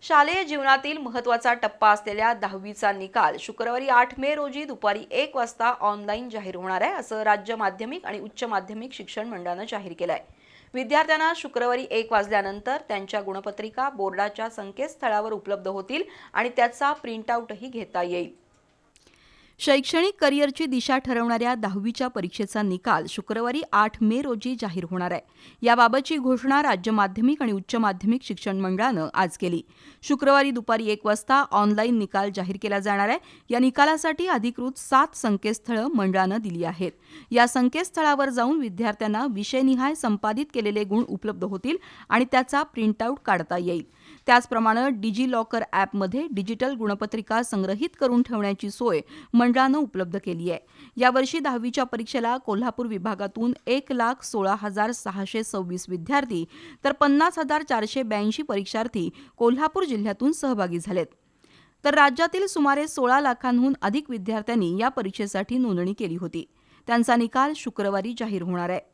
शालेय जीवनातील महत्त्वाचा टप्पा असलेल्या 10वीचा निकाल शुक्रवारी 8 मे रोजी दुपारी 1 वाजता ऑनलाईन जाहीर होणार आहे, असं राज्य माध्यमिक आणि उच्च माध्यमिक शिक्षण मंडळानं जाहीर केलं आहे। विद्यार्थ्यांना शुक्रवारी 1 वाजल्यानंतर त्यांच्या गुणपत्रिका बोर्डाच्या संकेतस्थळावर उपलब्ध होतील आणि त्याचा प्रिंटआउटही घेता येईल। शैक्षणिक करिअरची दिशा ठरवणाऱ्या 10वीच्या परीक्षेचा निकाल शुक्रवारी 8 मे रोजी जाहीर होणार आहे। याबाबतची घोषणा राज्य माध्यमिक आणि उच्च माध्यमिक शिक्षण मंडळानं आज केली। शुक्रवारी दुपारी 1 वाजता ऑनलाईन निकाल जाहीर केला जाणार आहे। या निकालासाठी अधिकृत 7 संकेतस्थळं मंडळानं दिली आहेत। या संकेतस्थळावर जाऊन विद्यार्थ्यांना विषयनिहाय संपादित केलेले गुण उपलब्ध होतील आणि त्याचा प्रिंटआउट काढता येईल। त्याचप्रमाणे डिजिलॉकर ॲपमध्ये डिजिटल गुणपत्रिका संग्रहित करून ठेवण्याची सोय मंडळानं उपलब्ध केली आहे। यावर्षी 10वीच्या परीक्षेला कोल्हापूर विभागातून 1,16,626 विद्यार्थी तर 50,482 परीक्षार्थी कोल्हापूर जिल्ह्यातून सहभागी झालेत। तर राज्यातील सुमारे 16 लाखांहून अधिक विद्यार्थ्यांनी या परीक्षेसाठी नोंदणी केली होती। त्यांचा निकाल शुक्रवारी जाहीर होणार आहे।